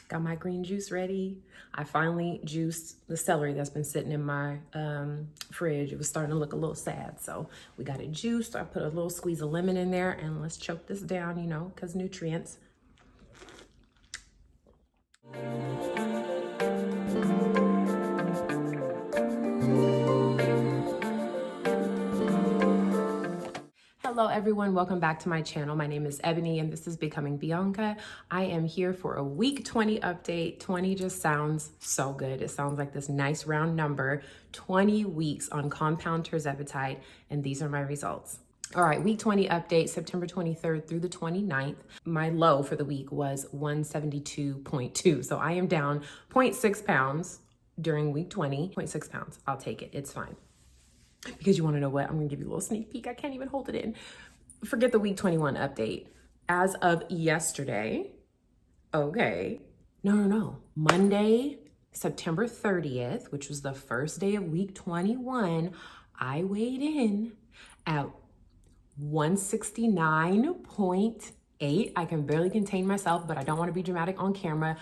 Got my green juice ready. I finally juiced the celery that's been sitting in my fridge. It was starting to look a little sad. So we got it juiced. I put a little squeeze of lemon in there and let's choke this down, you know, because nutrients. Hello everyone, welcome back to my channel. My name is Ebony and this is Becoming Bianca. I am here for a week 20 update. 20 just sounds so good. It sounds like this nice round number. 20 weeks on compound tirzepatide, and these are my results. All right, week 20 update, September 23rd through the 29th. My low for the week was 172.2. So I am down 0.6 pounds during week 20. 0.6 pounds, I'll take it, it's fine. Because you want to know what? I'm going to give you a little sneak peek. I can't even hold it in. Forget the week 21 update. As of yesterday, Monday, September 30th, which was the first day of week 21, I weighed in at 169.8. I can barely contain myself, but I don't want to be dramatic on camera.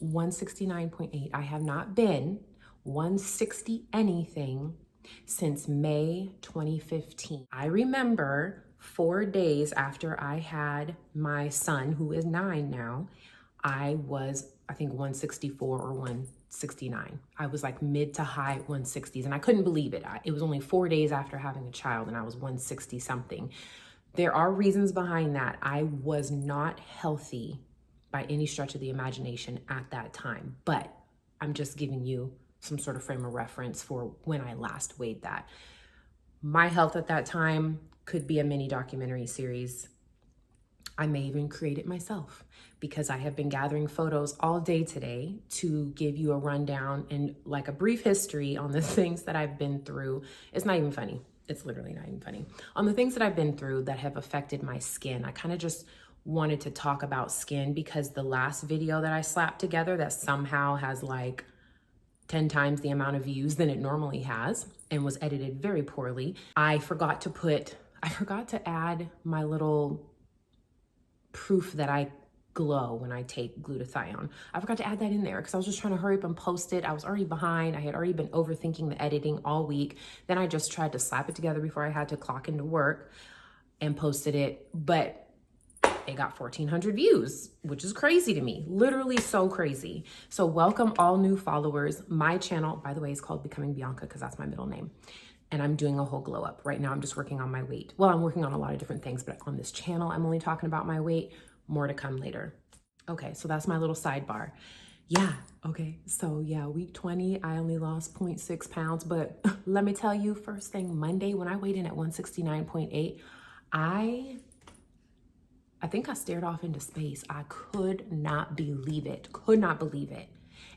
169.8. I have not been 160 anything since May 2015. I remember 4 days after I had my son, who is 9 now, I was, I think 164 or 169. I was like mid to high 160s and I couldn't believe it. It was only 4 days after having a child and I was 160 something. There are reasons behind that. I was not healthy by any stretch of the imagination at that time, but I'm just giving you some sort of frame of reference for when I last weighed that. My health at that time could be a mini documentary series. I may even create it myself because I have been gathering photos all day today to give you a rundown and like a brief history on the things that I've been through. It's not even funny. It's literally not even funny. On the things that I've been through that have affected my skin. I kind of just wanted to talk about skin because the last video that I slapped together that somehow has like 10 times the amount of views than it normally has and was edited very poorly. I forgot to add my little proof that I glow when I take glutathione. I forgot to add that in there because I was just trying to hurry up and post it. I was already behind. I had already been overthinking the editing all week. Then I just tried to slap it together before I had to clock into work and posted it. But it got 1,400 views, which is crazy to me, literally so crazy. So welcome all new followers. My channel, by the way, is called Becoming Bianca because that's my middle name. And I'm doing a whole glow up. Right now, I'm just working on my weight. Well, I'm working on a lot of different things, but on this channel, I'm only talking about my weight. More to come later. Okay, so that's my little sidebar. Yeah, okay, so yeah, week 20, I only lost 0.6 pounds, but let me tell you, first thing Monday, when I weighed in at 169.8, I think I stared off into space. I could not believe it,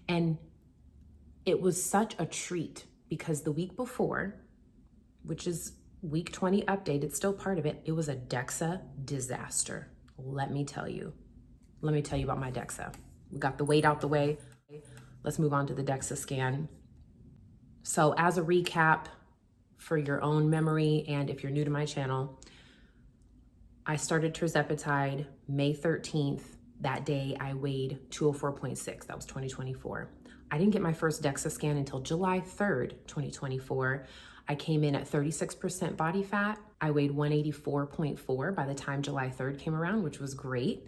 And it was such a treat because the week before, which is week 20 update, it's still part of it. It was a DEXA disaster. Let me tell you about my DEXA. We got the weight out the way. Let's move on to the DEXA scan. So as a recap for your own memory, and if you're new to my channel, I started tirzepatide May 13th. That day I weighed 204.6. That was 2024. I didn't get my first DEXA scan until July 3rd, 2024. I came in at 36% body fat. I weighed 184.4 by the time July 3rd came around, which was great.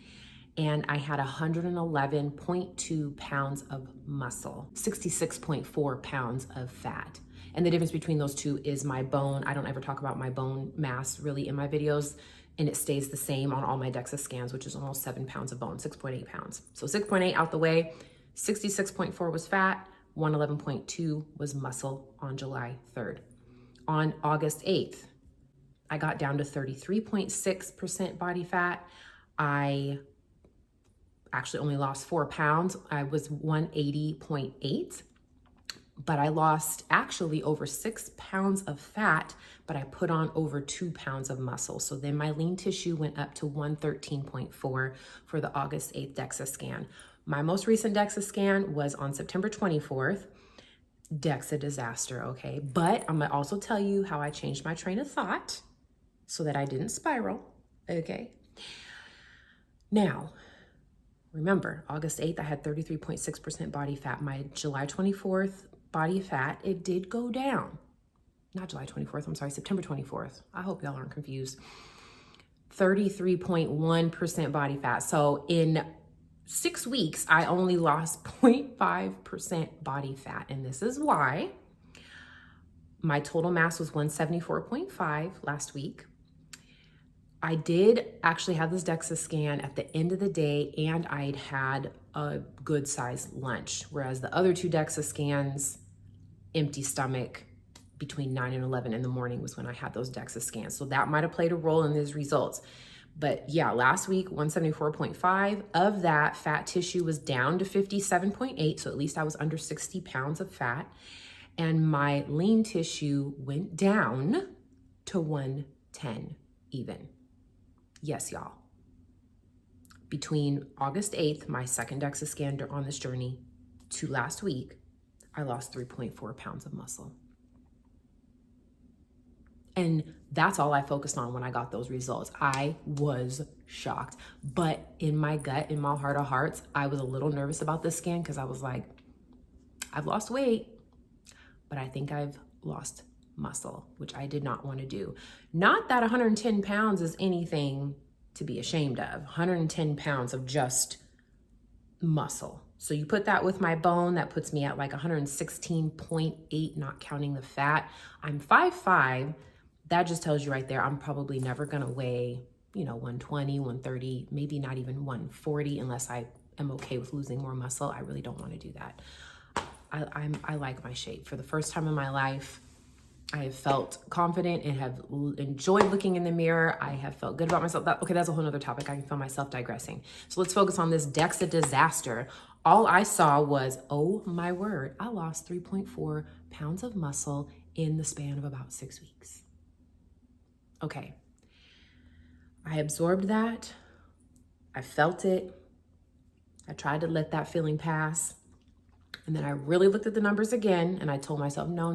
And I had 111.2 pounds of muscle, 66.4 pounds of fat. And the difference between those two is my bone. I don't ever talk about my bone mass really in my videos, and it stays the same on all my DEXA scans, which is almost 7 pounds of bone, 6.8 pounds. So 6.8 out the way, 66.4 was fat, 111.2 was muscle on July 3rd. On August 8th, I got down to 33.6% body fat. I actually only lost 4 pounds. I was 180.8. But I lost actually over 6 pounds of fat, but I put on over 2 pounds of muscle. So then my lean tissue went up to 113.4 for the August 8th DEXA scan. My most recent DEXA scan was on September 24th. DEXA disaster, okay? But I'm gonna also tell you how I changed my train of thought so that I didn't spiral, okay? Now, Remember, August 8th, I had 33.6% body fat. My July 24th body fat, it did go down. Not July 24th, I'm sorry, September 24th. I hope y'all aren't confused. 33.1% body fat. So in 6 weeks, I only lost 0.5% body fat. And this is why my total mass was 174.5 last week. I did actually have this DEXA scan at the end of the day, and I'd had a good sized lunch, whereas the other 2 DEXA scans, empty stomach, between 9 and 11 in the morning was when I had those DEXA scans. So that might have played a role in these results. But yeah, last week, 174.5. Of that, fat tissue was down to 57.8. So at least I was under 60 pounds of fat. And my lean tissue went down to 110 even. Yes, y'all. Between August 8th, my second DEXA scan on this journey, to last week, I lost 3.4 pounds of muscle. And that's all I focused on when I got those results. I was shocked. But in my gut, in my heart of hearts, I was a little nervous about this scan because I was like, I've lost weight, but I think I've lost muscle, which I did not want to do. Not that 110 pounds is anything to be ashamed of. 110 pounds of just muscle. So you put that with my bone, that puts me at like 116.8, not counting the fat. I'm 5'5". That just tells you right there, I'm probably never gonna weigh, 120, 130, maybe not even 140 unless I am okay with losing more muscle. I really don't wanna do that. I like my shape. For the first time in my life, I have felt confident and have enjoyed looking in the mirror. I have felt good about myself. Okay, that's a whole nother topic. I can feel myself digressing. So let's focus on this DEXA disaster. All I saw was, oh my word, I lost 3.4 pounds of muscle in the span of about 6 weeks. Okay, I absorbed that. I felt it. I tried to let that feeling pass. And then I really looked at the numbers again and I told myself, no,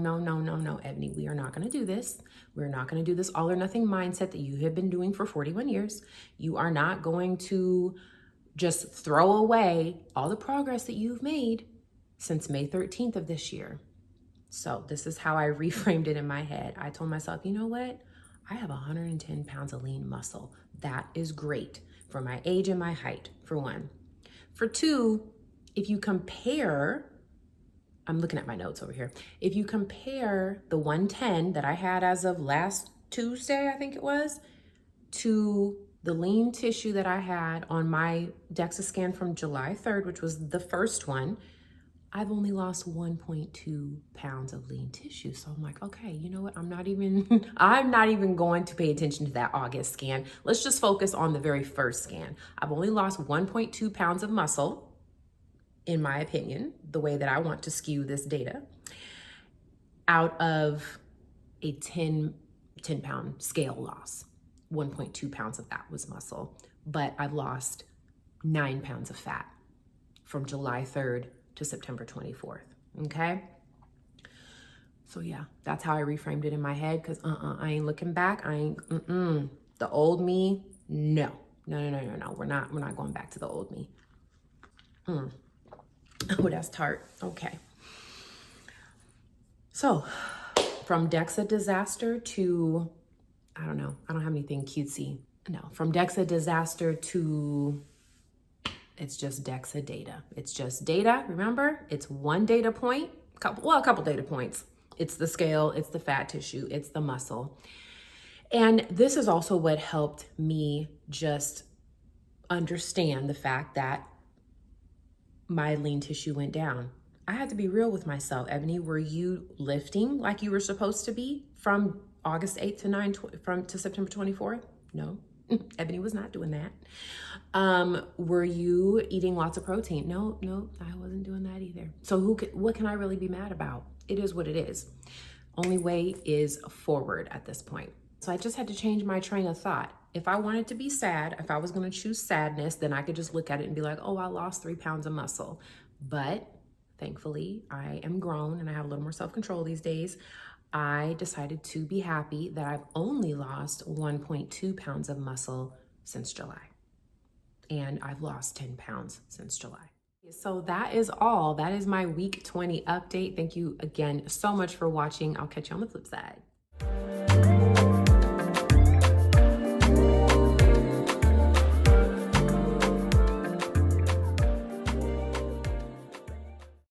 Ebony, we are not gonna do this. We're not gonna do this all or nothing mindset that you have been doing for 41 years. You are not going to just throw away all the progress that you've made since May 13th of this year. So this is how I reframed it in my head. I told myself, you know what? I have 110 pounds of lean muscle. That is great for my age and my height, for one. For two, if you compare, I'm looking at my notes over here. If you compare the 110 that I had as of last Tuesday, I think it was, to the lean tissue that I had on my DEXA scan from July 3rd, which was the first one, I've only lost 1.2 pounds of lean tissue. So I'm like, okay, you know what? I'm not even going to pay attention to that August scan. Let's just focus on the very first scan. I've only lost 1.2 pounds of muscle, in my opinion, the way that I want to skew this data, out of a 10 pound scale loss. 1.2 pounds of that was muscle, but I've lost 9 pounds of fat from July 3rd to September 24th, okay? So yeah, that's how I reframed it in my head, because I ain't looking back. The old me, no. We're not going back to the old me. Oh, that's tart. Okay. So from DEXA disaster to, I don't know, I don't have anything cutesy. No, from DEXA disaster to, it's just DEXA data. It's just data. Remember, it's one data point, a couple data points. It's the scale, it's the fat tissue, it's the muscle. And this is also what helped me just understand the fact that my lean tissue went down. I had to be real with myself. Ebony, were you lifting like you were supposed to be from August 8th to September 24th? No, Ebony was not doing that. Were you eating lots of protein? No, I wasn't doing that either. So what can I really be mad about? It is what it is. Only way is forward at this point. So I just had to change my train of thought. If I wanted to be sad, if I was going to choose sadness, then I could just look at it and be like, oh, I lost 3 pounds of muscle. But thankfully, I am grown and I have a little more self-control these days. I decided to be happy that I've only lost 1.2 pounds of muscle since July. and I've lost 10 pounds since July. So that is all. That is my week 20 update. Thank you again so much for watching. I'll catch you on the flip side.